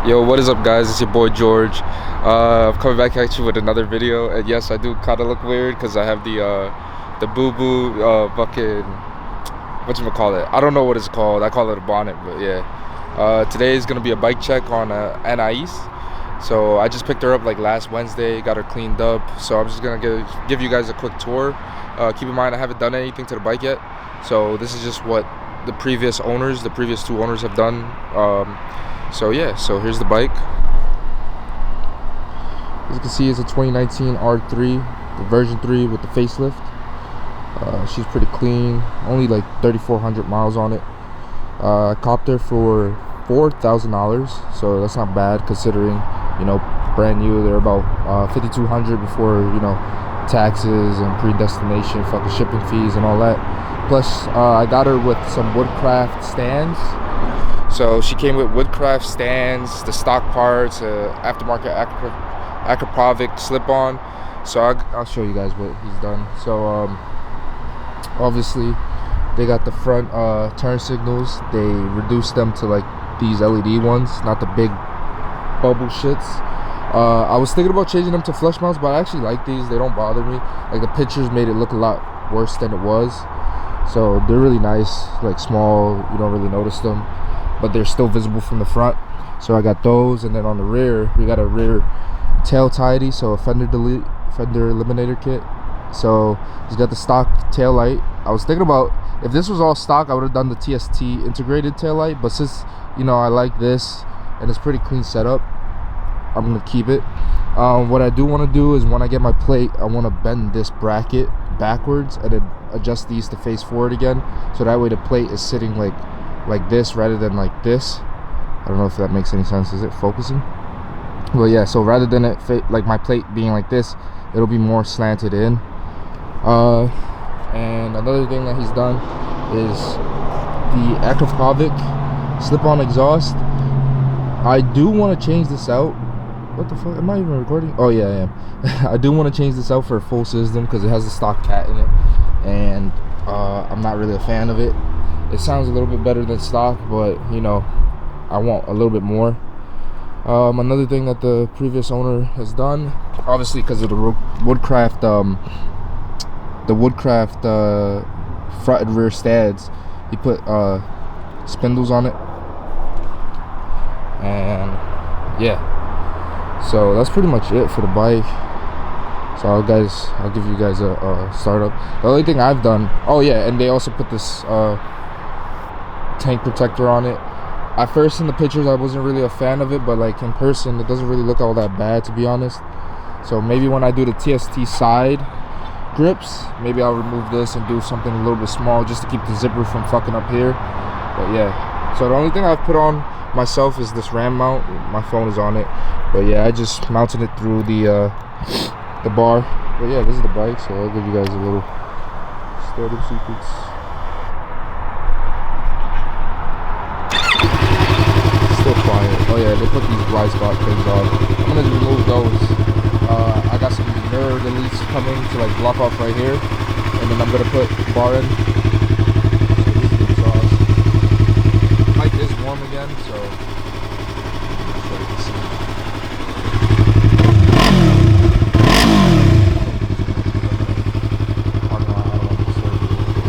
Yo, what is up, guys? It's your boy George. I'm coming back at you with another video, and yes, I do kind of look weird because I have the boo boo fucking whatchamacallit. I don't know what it's called. I call it a bonnet, but yeah. Today is gonna be a bike check on Anais. So I just picked her up like last Wednesday, got her cleaned up. So I'm just gonna give you guys a quick tour. Keep in mind I haven't done anything to the bike yet, so this is just what the previous two owners have done. So yeah, so here's the bike. As you can see, it's a 2019 R3, the version 3 with the facelift. She's pretty clean, only like 3,400 miles on it. I copped her for $4,000, so that's not bad considering, you know, brand new. They're about $5,200 before, you know, taxes and predestination, fucking shipping fees and all that. Plus, I got her with some Woodcraft stands. So she came with Woodcraft stands, the stock parts, aftermarket Akrapovic slip-on. So I'll show you guys what he's done. So obviously they got the front turn signals. They reduced them to like these LED ones, not the big bubble shits. I was thinking about changing them to flush mounts, but I actually like these. They don't bother me. Like the pictures made it look a lot worse than it was. So they're really nice, like small. You don't really notice them, but they're still visible from the front. So I got those, and then on the rear we got a rear tail tidy, so a fender eliminator kit. So he's got the stock tail light. I was thinking about, if this was all stock, I would have done the TST integrated tail light, but since, you know, I like this and it's pretty clean setup, I'm gonna keep it. What I do want to do is when I get my plate, I want to bend this bracket backwards and then adjust these to face forward again, so that way the plate is sitting like this rather than like this. I don't know if that makes any sense. Is it focusing? Well, yeah, so rather than it like my plate being like this, it'll be more slanted in. And another thing that he's done is the Akrapovic slip-on exhaust. I do want to change this out. What the fuck? Am I even recording? Oh yeah, I am. I do want to change this out for a full system because it has a stock cat in it, and I'm not really a fan of it. It sounds a little bit better than stock, but you know, I want a little bit more. Another thing that the previous owner has done, obviously because of the Woodcraft front and rear stands, he put spindles on it, and yeah. So that's pretty much it for the bike. So I'll give you guys a startup. The only thing I've done, oh yeah, and they also put this tank protector on it. At first in the pictures I wasn't really a fan of it, but like in person it doesn't really look all that bad, to be honest. So maybe when I do the TST side grips, maybe I'll remove this and do something a little bit small just to keep the zipper from fucking up here. But yeah, so the only thing I've put on myself is this ram mount. My phone is on it, but yeah, I just mounted it through the bar. But yeah, this is the bike, so I'll give you guys a little startup sequence. Still quiet. Oh yeah, they put these blind spot things on. I'm gonna remove those. I got some mirror deletes coming to like block off right here, and then I'm gonna put bar in. The mic is warm again, so I'm sure you can see.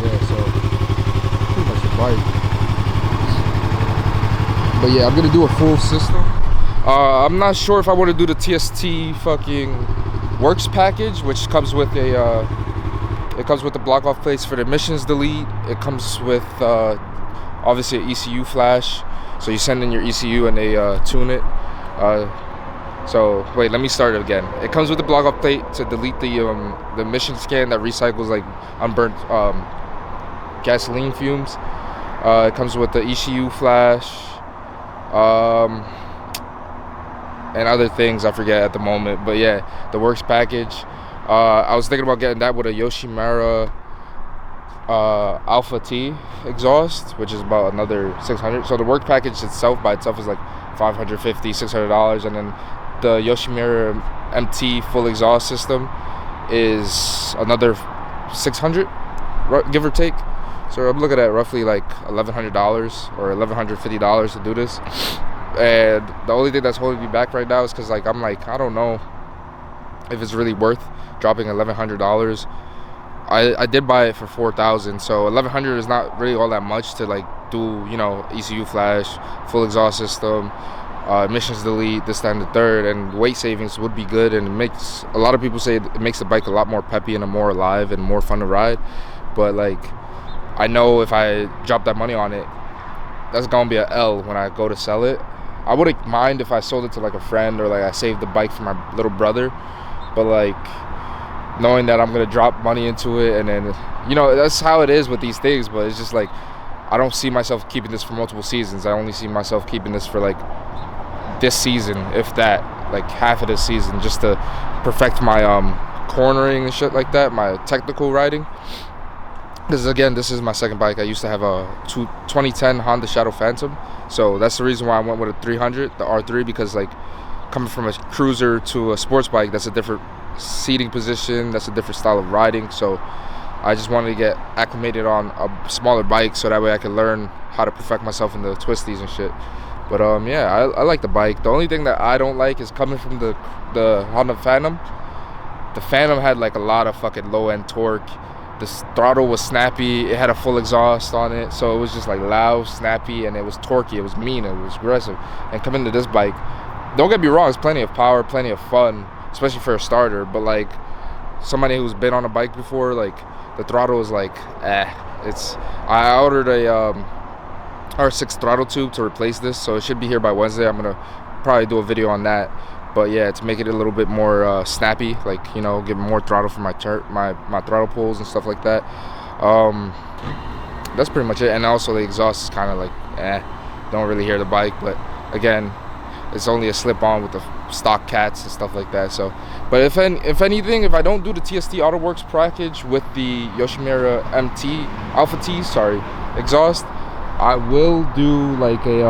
Yeah, so pretty much the bike. But yeah, I'm gonna do a full system. I'm not sure if I want to do the TST fucking works package, which comes with a it comes with the block off plates for the emissions delete. It comes with obviously an ECU flash, so you send in your ECU and they tune it. So wait, let me start it again. It comes with the block off plate to delete the emission scan that recycles like unburnt gasoline fumes. It comes with the ECU flash, and other things I forget at the moment. But yeah, the works package. I was thinking about getting that with a Yamaha Alpha T exhaust, which is about another $600. So the work package itself by itself is like $550, $600, and then the Yamaha MT full exhaust system is another $600, give or take. So I'm looking at roughly like $1,100 or $1,150 to do this. And the only thing that's holding me back right now is because like I'm like, I don't know if it's really worth dropping $1,100. I did buy it for $4,000, so $1,100 is not really all that much to like do, you know, ECU flash, full exhaust system, emissions delete, this, that, and the third, and weight savings would be good. And it makes, a lot of people say it makes the bike a lot more peppy and more alive and more fun to ride. But like, I know if I drop that money on it, that's gonna be an L when I go to sell it. I wouldn't mind if I sold it to like a friend, or like I saved the bike for my little brother, but like knowing that I'm gonna drop money into it, and then, you know, that's how it is with these things. But it's just like, I don't see myself keeping this for multiple seasons. I only see myself keeping this for like this season, if that, like half of this season, just to perfect my cornering and shit like that, my technical riding. Because again, this is my second bike. I used to have a 2010 Honda Shadow Phantom, so that's the reason why I went with a 300, the R3, because like coming from a cruiser to a sports bike, that's a different seating position, that's a different style of riding. So I just wanted to get acclimated on a smaller bike, so that way I could learn how to perfect myself in the twisties and shit. But yeah, I like the bike. The only thing that I don't like is coming from the Honda Phantom. The Phantom had like a lot of fucking low end torque. The throttle was snappy. It had a full exhaust on it, so it was just like loud, snappy, and it was torquey. It was mean. It was aggressive. And coming to this bike, don't get me wrong, it's plenty of power, plenty of fun, especially for a starter. But like somebody who's been on a bike before, like the throttle is like, I ordered a R6 throttle tube to replace this, so it should be here by Wednesday. I'm gonna probably do a video on that. But yeah, to make it a little bit more snappy, like, you know, give more throttle for my throttle pulls and stuff like that. That's pretty much it. And also the exhaust is kind of like, don't really hear the bike. But again, it's only a slip-on with the stock cats and stuff like that. So, but if anything, if I don't do the TST AutoWorks package with the Yoshimura Alpha T exhaust, I will do like a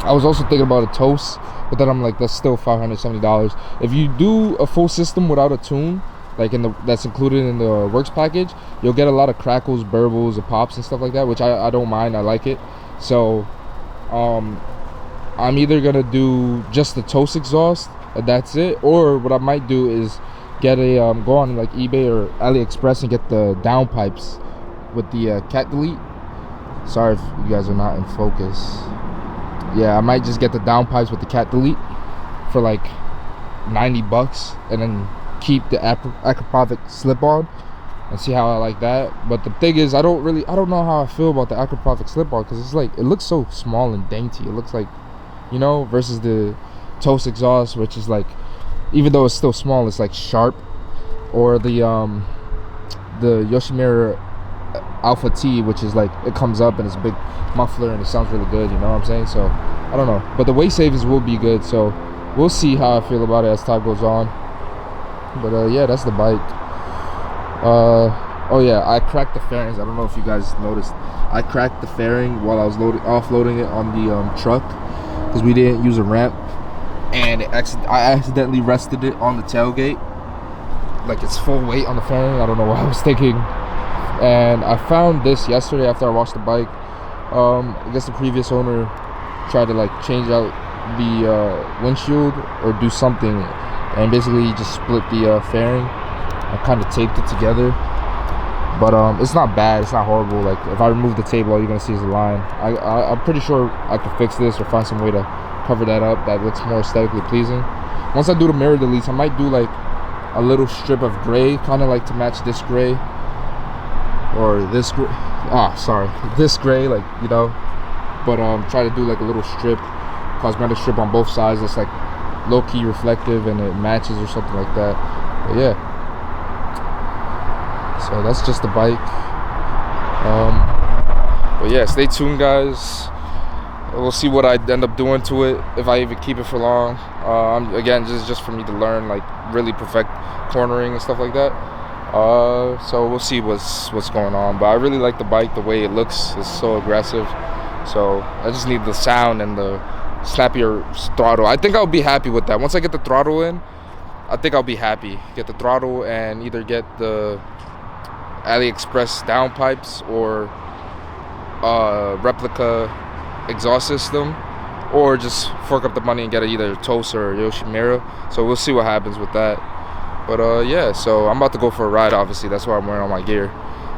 I was also thinking about a toast, but then I'm like, that's still $570. If you do a full system without a tune, like that's included in the works package, you'll get a lot of crackles, burbles, and pops and stuff like that, which I don't mind. I like it. So I'm either gonna do just the toast exhaust and that's it, or what I might do is get a go on like eBay or AliExpress and get the downpipes with the cat delete. Sorry if you guys are not in focus. Yeah, I might just get the downpipes with the cat delete for like $90, and then keep the Acropovic slip-on and see how I like that. But the thing is, I don't know how I feel about the Acropovic slip-on, because it's like, it looks so small and dainty. It looks like, you know, versus the Toast exhaust, which is like, even though it's still small, it's like sharp. Or the Yoshimura Alpha T, which is like, it comes up and it's a big muffler and it sounds really good, you know what I'm saying? So I don't know, but the weight savings will be good, so we'll see how I feel about it as time goes on. But yeah, that's the bike. Oh yeah, I cracked the fairings. I don't know if you guys noticed, I cracked the fairing while I was offloading it on the truck, because we didn't use a ramp, and I accidentally rested it on the tailgate, like it's full weight on the fairing. I don't know what I was thinking. And I found this yesterday after I washed the bike. I guess the previous owner tried to like change out the windshield or do something, and basically he just split the fairing. I kind of taped it together, but it's not bad, it's not horrible. Like if I remove the tape, all you're gonna see is a line. I'm pretty sure I could fix this or find some way to cover that up that looks more aesthetically pleasing. Once I do the mirror deletes, I might do like a little strip of gray, kind of like to match this gray, or this gray, this gray, like, you know. But try to do like a little strip, cosmetic strip on both sides that's like low-key reflective and it matches or something like that. But yeah, so that's just the bike. But yeah, stay tuned, guys. We'll see what I end up doing to it, if I even keep it for long. Again, just for me to learn, like really perfect cornering and stuff like that. So we'll see what's going on. But I really like the bike, the way it looks. It's so aggressive. So I just need the sound and the snappier throttle. I think I'll be happy with that. Once I get the throttle in, I think I'll be happy. Get the throttle and either get the AliExpress downpipes or replica exhaust system, or just fork up the money and get either Toast or Yoshimura. So we'll see what happens with that. But yeah, so I'm about to go for a ride. Obviously, that's why I'm wearing all my gear.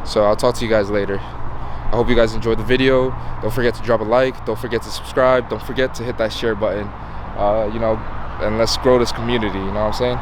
So I'll talk to you guys later. I hope you guys enjoyed the video. Don't forget to drop a like. Don't forget to subscribe. Don't forget to hit that share button. You know, and let's grow this community. You know what I'm saying?